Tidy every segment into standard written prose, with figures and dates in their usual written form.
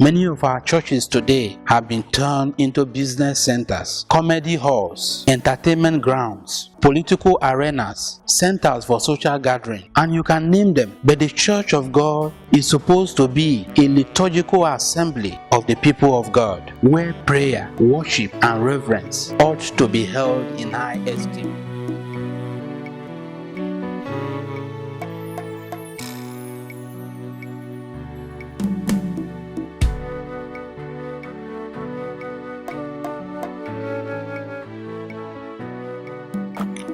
Many of our churches today have been turned into business centers, comedy halls, entertainment grounds, political arenas, centers for social gathering, and you can name them. But the Church of God is supposed to be a liturgical assembly of the people of God, where prayer, worship, and reverence ought to be held in high esteem.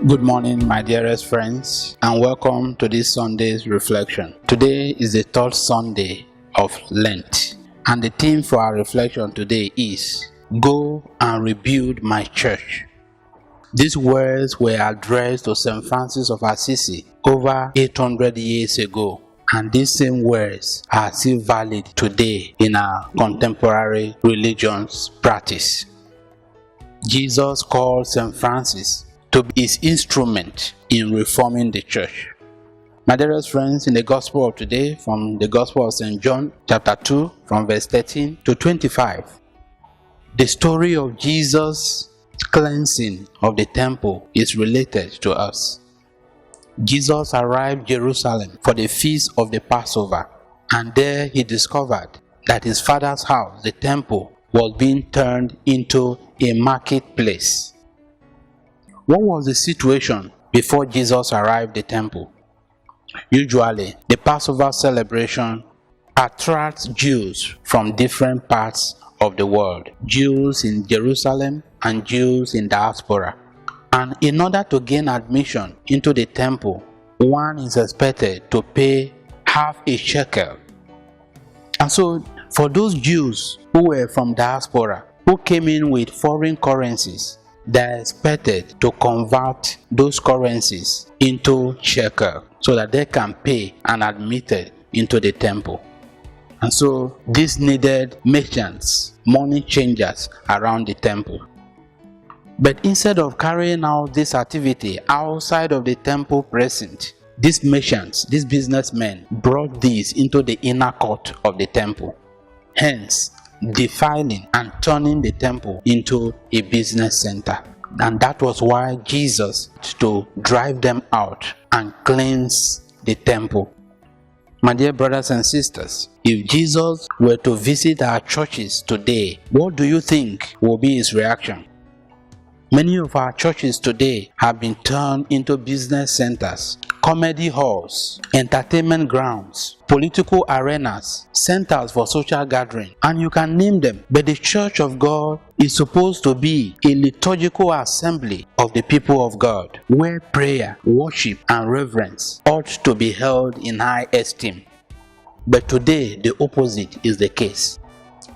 Good morning, my dearest friends, and welcome to this Sunday's reflection. Today is the third Sunday of Lent, and the theme for our reflection today is "Go and rebuild my church." These words were addressed to St. Francis of Assisi over 800 years ago, and these same words are still valid today in our contemporary religion's practice. Jesus called St. Francis to be his instrument in reforming the church. My dearest friends, in the Gospel of today, from the Gospel of St. John, chapter 2, from verse 13 to 25, the story of Jesus' cleansing of the temple is related to us. Jesus arrived in Jerusalem for the feast of the Passover, and there he discovered that his father's house, the temple, was being turned into a marketplace. What was the situation before Jesus arrived at the temple? Usually, the Passover celebration attracts Jews from different parts of the world, Jews in Jerusalem and Jews in diaspora. And in order to gain admission into the temple, one is expected to pay half a shekel. And so, for those Jews who were from diaspora, who came in with foreign currencies, they are expected to convert those currencies into shekel so that they can pay and admitted into the temple. And so this needed merchants, money changers around the temple. But instead of carrying out this activity outside of the temple precinct, these merchants, these businessmen, brought these into the inner court of the temple, hence defiling and turning the temple into a business center. And that was why Jesus had to drive them out and cleanse the temple. My dear brothers and sisters, if Jesus were to visit our churches today, what do you think will be his reaction? Many of our churches today have been turned into business centers, comedy halls, entertainment grounds, political arenas, centers for social gathering, and you can name them. But the Church of God is supposed to be a liturgical assembly of the people of God, where prayer, worship, and reverence ought to be held in high esteem. But today, the opposite is the case.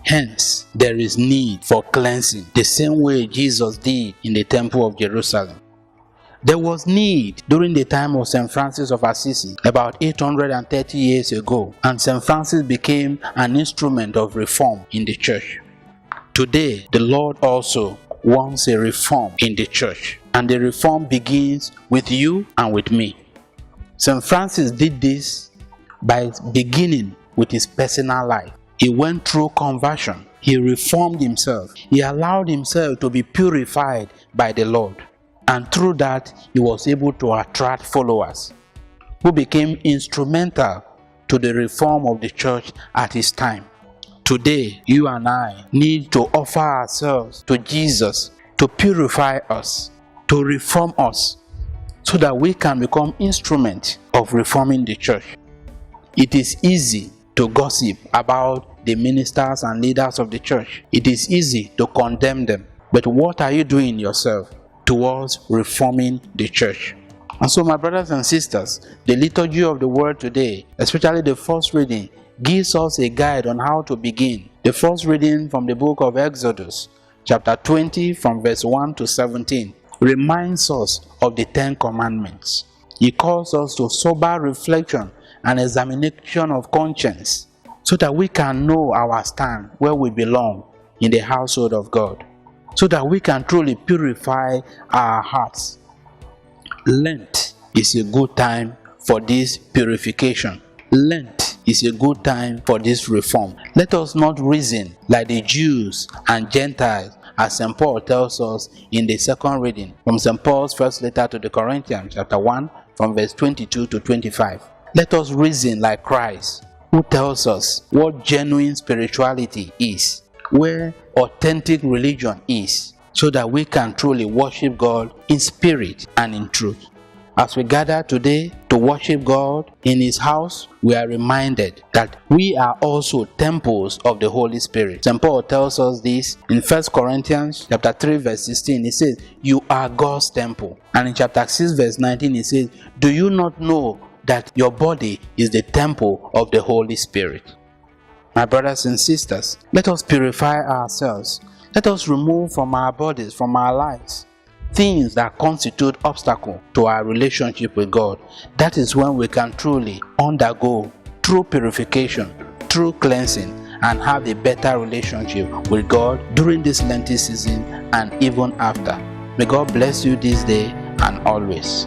Hence, there is need for cleansing, the same way Jesus did in the temple of Jerusalem. There was need during the time of St. Francis of Assisi, about 830 years ago, and St. Francis became an instrument of reform in the church. Today, the Lord also wants a reform in the church, and the reform begins with you and with me. St. Francis did this by beginning with his personal life. He went through conversion. He reformed himself. He allowed himself to be purified by the Lord. And through that, he was able to attract followers who became instrumental to the reform of the church at his time. Today, you and I need to offer ourselves to Jesus to purify us, to reform us, so that we can become instruments of reforming the church. It is easy to gossip about the ministers and leaders of the church. It is easy to condemn them. But what are you doing yourself towards reforming the church? And so, my brothers and sisters, the liturgy of the word today, especially the first reading, gives us a guide on how to begin. The first reading from the book of Exodus, chapter 20, from verse 1 to 17, reminds us of the 10 Commandments. He calls us to sober reflection and examination of conscience, so that we can know our stand, where we belong in the household of God, so that we can truly purify our hearts. Lent is a good time for this purification. Lent is a good time for this reform. Let us not reason like the Jews and Gentiles, as St. Paul tells us in the second reading from St. Paul's first letter to the Corinthians, chapter 1, from verse 22 to 25. Let us reason like Christ, who tells us what genuine spirituality is, where authentic religion is, so that we can truly worship God in spirit and in truth. As we gather today to worship God in His house, we are reminded that we are also temples of the Holy Spirit. St. Paul tells us this in 1 Corinthians chapter 3 verse 16. He says, "You are God's temple." And in chapter 6 verse 19 he says, "Do you not know that your body is the temple of the Holy Spirit?" My brothers and sisters, let us purify ourselves. Let us remove from our bodies, from our lives, things that constitute obstacle to our relationship with God. That is when we can truly undergo true purification, true cleansing, and have a better relationship with God during this Lenten season and even after. May God bless you this day and always.